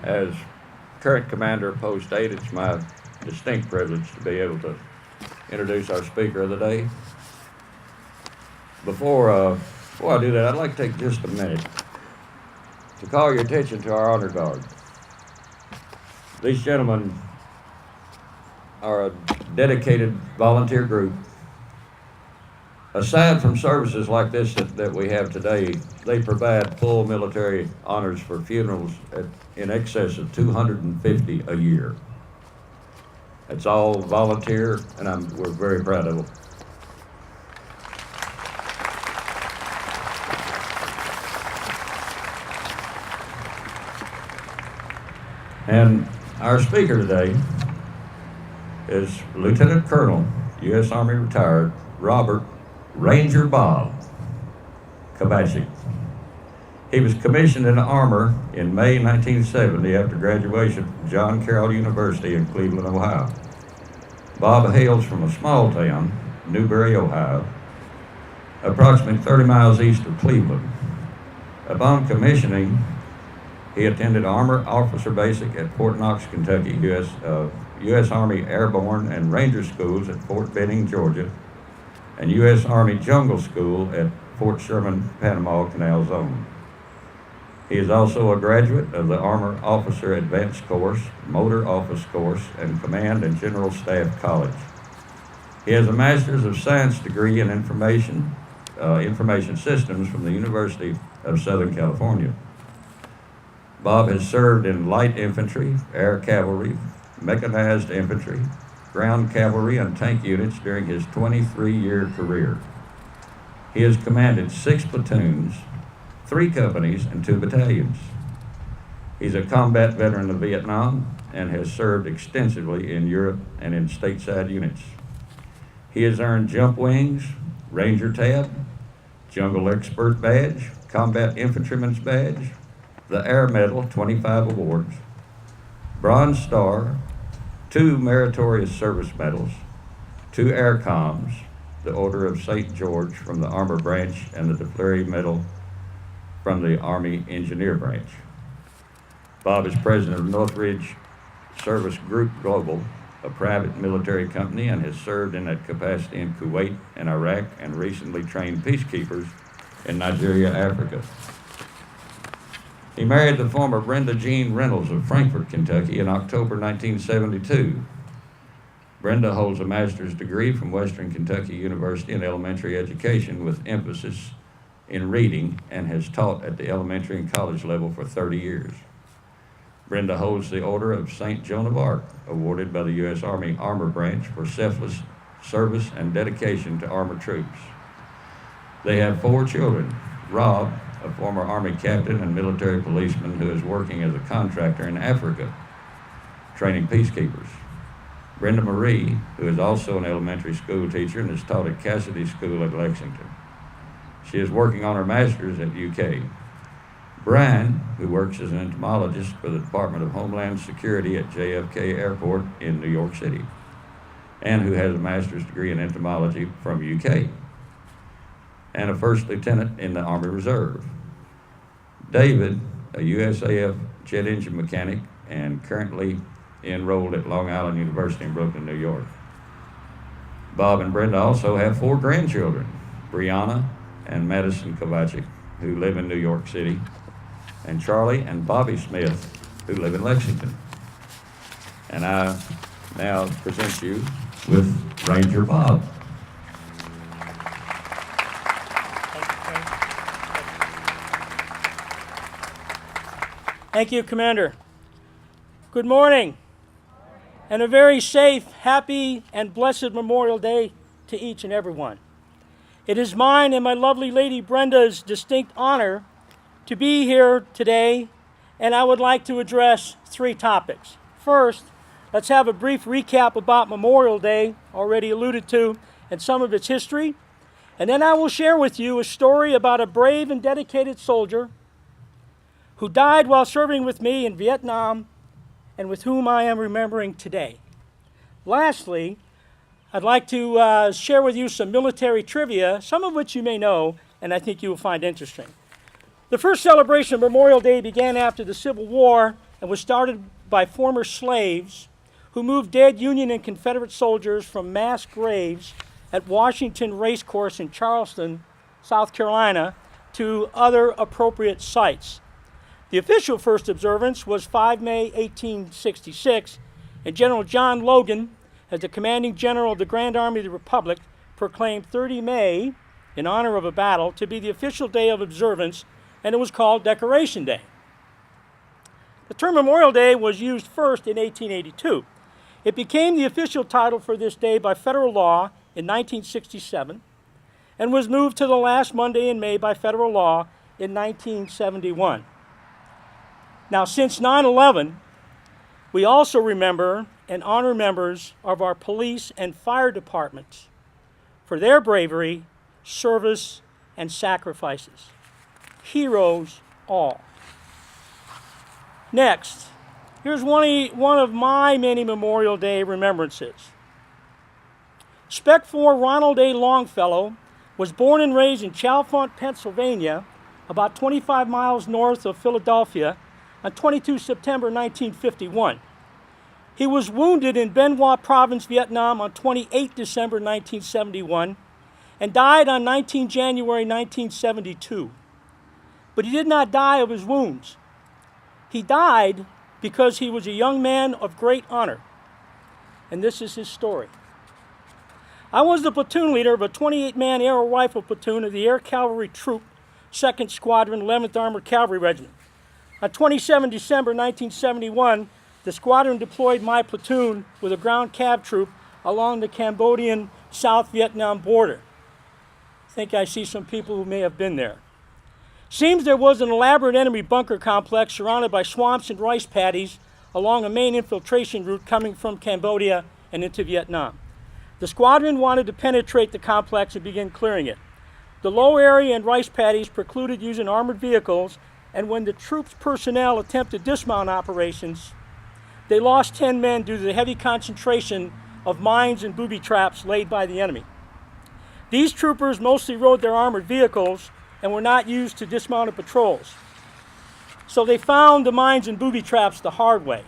As current commander of Post 8, it's my distinct privilege to be able to introduce our speaker of the day. Before I do that, I'd like to take just a minute to call your attention to our honor guard. These gentlemen are a dedicated volunteer group. Aside from services like this that we have today, they provide full military honors for funerals in excess of 250 a year. It's all volunteer, and we're very proud of them. And our speaker today is Lieutenant Colonel, U.S. Army retired, Robert Ranger Bob Kobachik. He was commissioned in armor in May 1970 after graduation from John Carroll University in Cleveland, Ohio. Bob hails from a small town, Newberry, Ohio, approximately 30 miles east of Cleveland. Upon commissioning, he attended Armor Officer Basic at Fort Knox, Kentucky, U.S. Army Airborne and Ranger Schools at Fort Benning, Georgia, and U.S. Army Jungle School at Fort Sherman, Panama Canal Zone. He is also a graduate of the Armor Officer Advanced Course, Motor Office Course, and Command and General Staff College. He has a Master's of Science degree in Information Systems from the University of Southern California. Bob has served in light infantry, air cavalry, mechanized infantry, ground cavalry, and tank units during his 23-year career. He has commanded 6 platoons, 3 companies, and 2 battalions. He's a combat veteran of Vietnam and has served extensively in Europe and in stateside units. He has earned Jump Wings, Ranger Tab, Jungle Expert Badge, Combat Infantryman's Badge, the Air Medal, 25 awards, Bronze Star, 2 Meritorious Service Medals, 2 Air Coms, the Order of St. George from the Armor Branch, and the DeFleury Medal from the Army Engineer Branch. Bob is president of Northridge Service Group Global, a private military company, and has served in that capacity in Kuwait and Iraq, and recently trained peacekeepers in Nigeria, Africa. He married the former Brenda Jean Reynolds of Frankfort, Kentucky in October 1972. Brenda holds a master's degree from Western Kentucky University in elementary education with emphasis in reading, and has taught at the elementary and college level for 30 years. Brenda holds the Order of St. Joan of Arc, awarded by the U.S. Army Armor Branch for selfless service and dedication to armored troops. They have 4 children. Rob, a former Army captain and military policeman who is working as a contractor in Africa, training peacekeepers. Brenda Marie, who is also an elementary school teacher and is taught at Cassidy School at Lexington. She is working on her master's at UK. Brian, who works as an entomologist for the Department of Homeland Security at JFK Airport in New York City, and who has a master's degree in entomology from UK, and a first lieutenant in the Army Reserve. David, a USAF jet engine mechanic and currently enrolled at Long Island University in Brooklyn, New York. Bob and Brenda also have 4 grandchildren, Brianna and Madison Kobachik, who live in New York City, and Charlie and Bobby Smith, who live in Lexington. And I now present you with Ranger Bob. Thank you, Commander. Good morning, and a very safe, happy, and blessed Memorial Day to each and every one. It is mine and my lovely lady Brenda's distinct honor to be here today, and I would like to address 3 topics. First, let's have a brief recap about Memorial Day, already alluded to, and some of its history. And then I will share with you a story about a brave and dedicated soldier who died while serving with me in Vietnam and with whom I am remembering today. Lastly, I'd like to share with you some military trivia, some of which you may know, and I think you will find interesting. The first celebration of Memorial Day began after the Civil War and was started by former slaves who moved dead Union and Confederate soldiers from mass graves at Washington Race Course in Charleston, South Carolina, to other appropriate sites. The official first observance was 5 May 1866, and General John Logan, as the commanding general of the Grand Army of the Republic, proclaimed 30 May, in honor of a battle, to be the official day of observance, and it was called Decoration Day. The term Memorial Day was used first in 1882. It became the official title for this day by federal law in 1967 and was moved to the last Monday in May by federal law in 1971. Now, since 9/11, we also remember and honor members of our police and fire departments for their bravery, service, and sacrifices. Heroes all. Next, here's one of my many Memorial Day remembrances. Spec 4 Ronald A. Longfellow was born and raised in Chalfont, Pennsylvania, about 25 miles north of Philadelphia, on 22 September 1951. He was wounded in Bien Hoa Province, Vietnam on 28 December 1971 and died on 19 January 1972. But he did not die of his wounds. He died because he was a young man of great honor. And this is his story. I was the platoon leader of a 28-man aero rifle platoon of the Air Cavalry Troop, 2nd Squadron, 11th Armored Cavalry Regiment. On 27 December 1971, the squadron deployed my platoon with a ground cav troop along the Cambodian-South Vietnam border. I think I see some people who may have been there. Seems there was an elaborate enemy bunker complex surrounded by swamps and rice paddies along a main infiltration route coming from Cambodia and into Vietnam. The squadron wanted to penetrate the complex and begin clearing it. The low area and rice paddies precluded using armored vehicles, and when the troops' personnel attempted dismount operations, they lost 10 men due to the heavy concentration of mines and booby traps laid by the enemy. These troopers mostly rode their armored vehicles and were not used to dismounted patrols. So they found the mines and booby traps the hard way.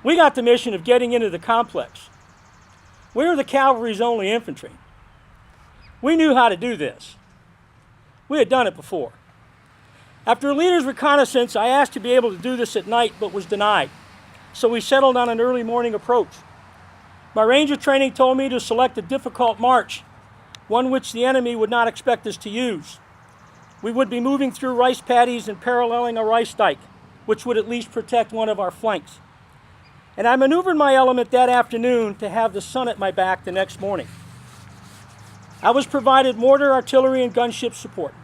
We got the mission of getting into the complex. We were the cavalry's only infantry. We knew how to do this. We had done it before. After a leader's reconnaissance, I asked to be able to do this at night, but was denied. So we settled on an early morning approach. My ranger training told me to select a difficult march, one which the enemy would not expect us to use. We would be moving through rice paddies and paralleling a rice dike, which would at least protect one of our flanks. And I maneuvered my element that afternoon to have the sun at my back the next morning. I was provided mortar, artillery, and gunship support.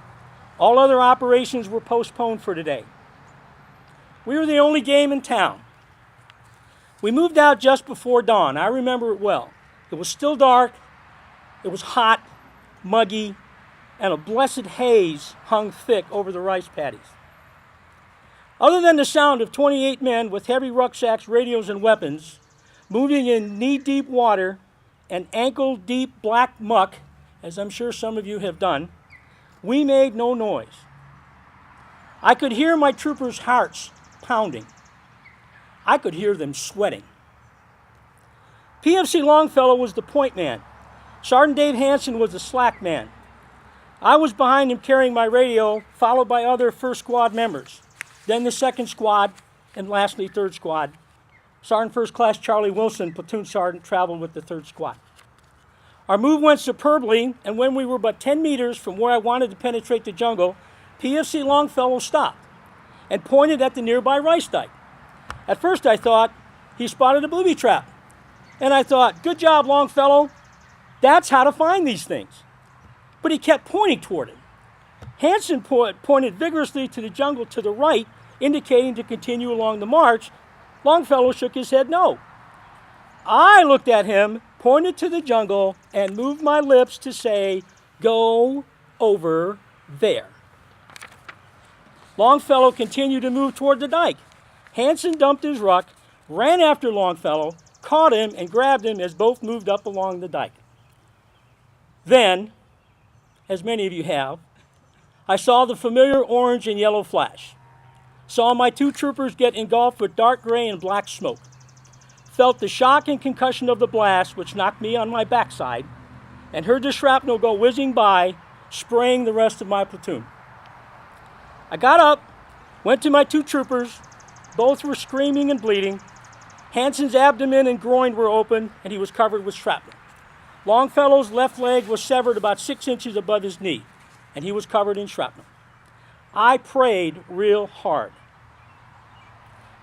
All other operations were postponed for today. We were the only game in town. We moved out just before dawn. I remember it well. It was still dark, it was hot, muggy, and a blessed haze hung thick over the rice paddies. Other than the sound of 28 men with heavy rucksacks, radios, and weapons, moving in knee-deep water and ankle-deep black muck, as I'm sure some of you have done, we made no noise. I could hear my troopers' hearts pounding. I could hear them sweating. PFC Longfellow was the point man. Sergeant Dave Hansen was the slack man. I was behind him carrying my radio, followed by other 1st Squad members, then the 2nd Squad, and lastly 3rd Squad. Sergeant First Class Charlie Wilson, platoon sergeant, traveled with the 3rd Squad. Our move went superbly, and when we were but 10 meters from where I wanted to penetrate the jungle, PFC Longfellow stopped and pointed at the nearby rice dike. At first I thought he spotted a booby trap. And I thought, good job, Longfellow. That's how to find these things. But he kept pointing toward it. Hansen pointed vigorously to the jungle to the right, indicating to continue along the march. Longfellow shook his head no. I looked at him, pointed to the jungle, and moved my lips to say, go over there. Longfellow continued to move toward the dike. Hansen dumped his ruck, ran after Longfellow, caught him, and grabbed him as both moved up along the dike. Then, as many of you have, I saw the familiar orange and yellow flash. Saw my two troopers get engulfed with dark gray and black smoke. Felt the shock and concussion of the blast, which knocked me on my backside, and heard the shrapnel go whizzing by, spraying the rest of my platoon. I got up, went to my two troopers. Both were screaming and bleeding. Hansen's abdomen and groin were open, and he was covered with shrapnel. Longfellow's left leg was severed about 6 inches above his knee, and he was covered in shrapnel. I prayed real hard.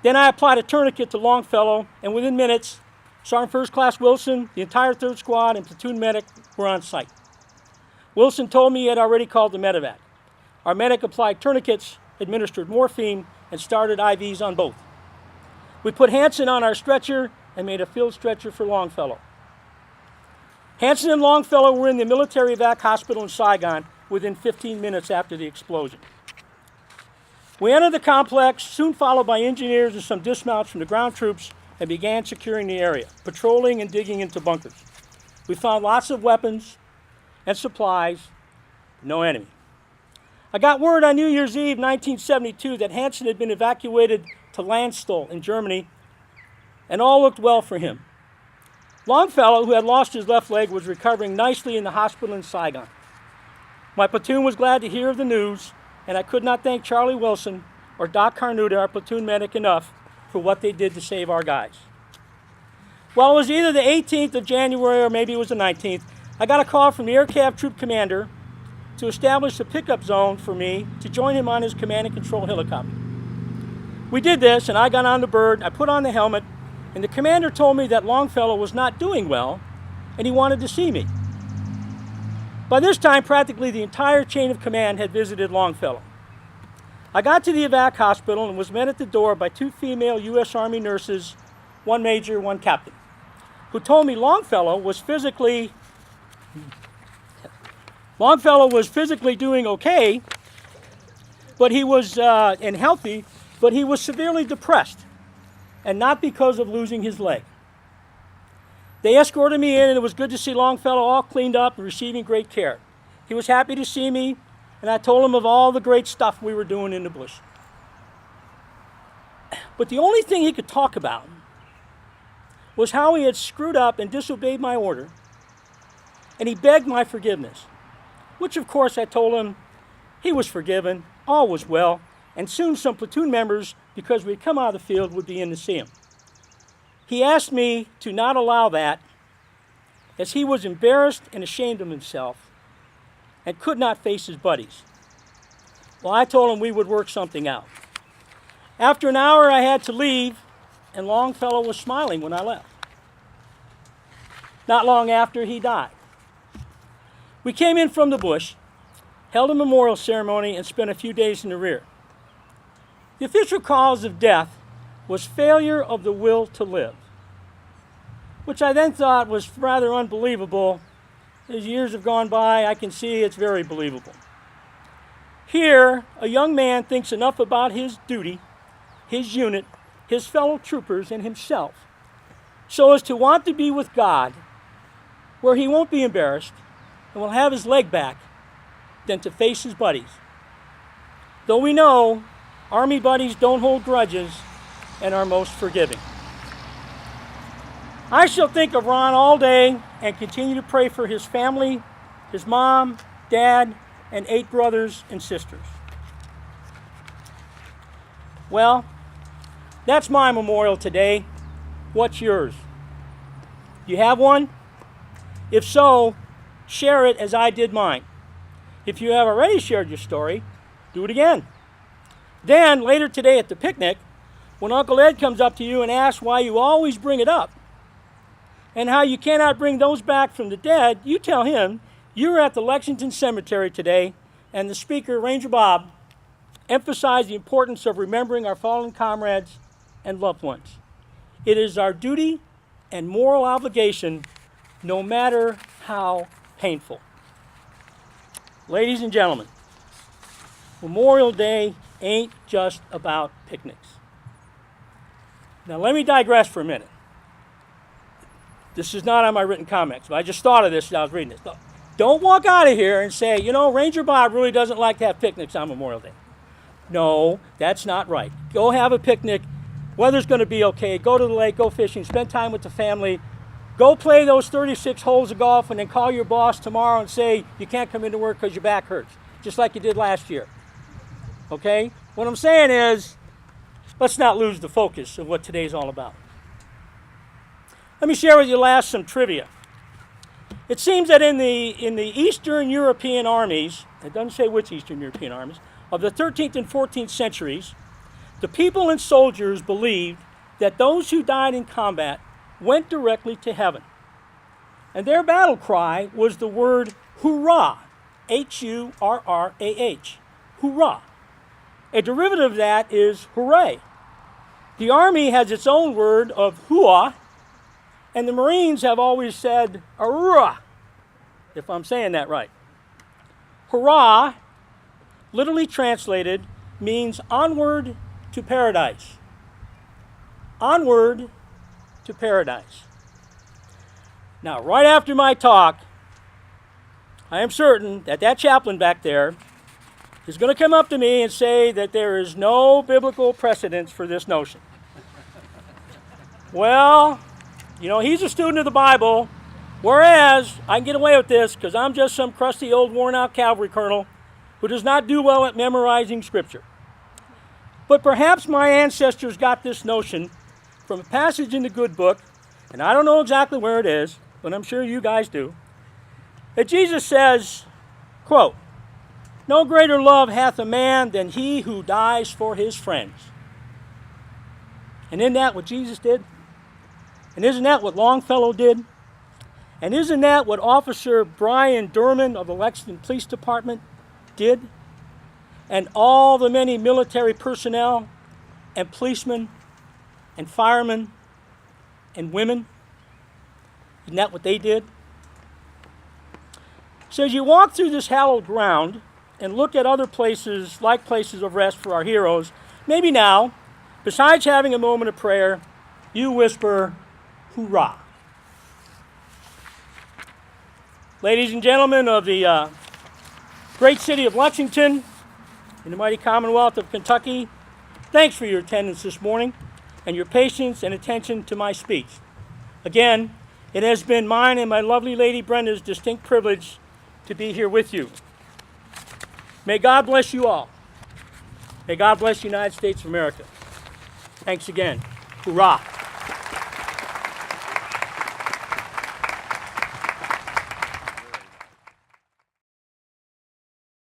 Then I applied a tourniquet to Longfellow, and within minutes, Sergeant First Class Wilson, the entire 3rd Squad, and platoon medic were on site. Wilson told me he had already called the medevac. Our medic applied tourniquets, administered morphine, and started IVs on both. We put Hansen on our stretcher and made a field stretcher for Longfellow. Hansen and Longfellow were in the military evac hospital in Saigon within 15 minutes after the explosion. We entered the complex, soon followed by engineers and some dismounts from the ground troops, and began securing the area, patrolling and digging into bunkers. We found lots of weapons and supplies, no enemy. I got word on New Year's Eve 1972 that Hansen had been evacuated to Landstuhl in Germany, and all looked well for him. Longfellow, who had lost his left leg, was recovering nicely in the hospital in Saigon. My platoon was glad to hear of the news, and I could not thank Charlie Wilson or Doc Carnuta, our platoon medic, enough for what they did to save our guys. Well, it was either the 18th of January or maybe it was the 19th. I got a call from the Air Cav Troop Commander to establish a pickup zone for me to join him on his command and control helicopter. We did this, and I got on the bird, I put on the helmet, and the commander told me that Longfellow was not doing well, and he wanted to see me. By this time, practically the entire chain of command had visited Longfellow. I got to the evac hospital and was met at the door by 2 female U.S. Army nurses, 1 major, 1 captain, who told me Longfellow was physically doing okay, but he was and healthy, but he was severely depressed, and not because of losing his leg. They escorted me in, and it was good to see Longfellow all cleaned up and receiving great care. He was happy to see me, and I told him of all the great stuff we were doing in the bush. But the only thing he could talk about was how he had screwed up and disobeyed my order, and he begged my forgiveness, which of course I told him he was forgiven, all was well, and soon some platoon members, because we'd come out of the field, would be in to see him. He asked me to not allow that, as he was embarrassed and ashamed of himself and could not face his buddies. Well, I told him we would work something out. After an hour, I had to leave, and Longfellow was smiling when I left. Not long after, he died. We came in from the bush, held a memorial ceremony, and spent a few days in the rear. The official cause of death was failure of the will to live, which I then thought was rather unbelievable. As years have gone by, I can see it's very believable. Here, a young man thinks enough about his duty, his unit, his fellow troopers, and himself, so as to want to be with God, where he won't be embarrassed and will have his leg back, than to face his buddies. Though we know Army buddies don't hold grudges and are most forgiving. I shall think of Ron all day and continue to pray for his family, his mom, dad, and 8 brothers and sisters. Well, that's my memorial today. What's yours? You have one? If so, share it as I did mine. If you have already shared your story, do it again. Then, later today at the picnic, when Uncle Ed comes up to you and asks why you always bring it up, and how you cannot bring those back from the dead, you tell him you were at the Lexington Cemetery today, and the speaker, Ranger Bob, emphasized the importance of remembering our fallen comrades and loved ones. It is our duty and moral obligation, no matter how painful. Ladies and gentlemen, Memorial Day ain't just about picnics. Now let me digress for a minute. This is not on my written comments, but I just thought of this as I was reading this. Don't walk out of here and say, you know, Ranger Bob really doesn't like to have picnics on Memorial Day. No, that's not right. Go have a picnic. Weather's going to be okay. Go to the lake, go fishing, spend time with the family. Go play those 36 holes of golf and then call your boss tomorrow and say you can't come into work because your back hurts, just like you did last year. Okay? What I'm saying is, let's not lose the focus of what today's all about. Let me share with you last some trivia. It seems that in the Eastern European armies, it doesn't say which Eastern European armies, of the 13th and 14th centuries, the people and soldiers believed that those who died in combat went directly to heaven. And their battle cry was the word hurrah, H-U-R-R-A-H, hurrah. A derivative of that is hooray. The Army has its own word of hua, and the Marines have always said arrah, if I'm saying that right. Hurrah, literally translated, means onward to paradise. Onward to paradise. Now, right after my talk, I am certain that that chaplain back there is going to come up to me and say that there is no biblical precedence for this notion. Well, you know, he's a student of the Bible, whereas I can get away with this because I'm just some crusty old worn-out cavalry colonel who does not do well at memorizing Scripture. But perhaps my ancestors got this notion from a passage in the good book, and I don't know exactly where it is, but I'm sure you guys do, that Jesus says, quote, "No greater love hath a man than he who dies for his friends." And isn't that what Jesus did? And isn't that what Longfellow did? And isn't that what Officer Brian Durman of the Lexington Police Department did? And all the many military personnel and policemen and firemen and women, isn't that what they did? So as you walk through this hallowed ground and look at other places like places of rest for our heroes, maybe now, besides having a moment of prayer, you whisper, "Hoorah." Ladies and gentlemen of the great city of Lexington, in the mighty Commonwealth of Kentucky, thanks for your attendance this morning and your patience and attention to my speech. Again, it has been mine and my lovely Lady Brenda's distinct privilege to be here with you. May God bless you all. May God bless the United States of America. Thanks again. Hoorah.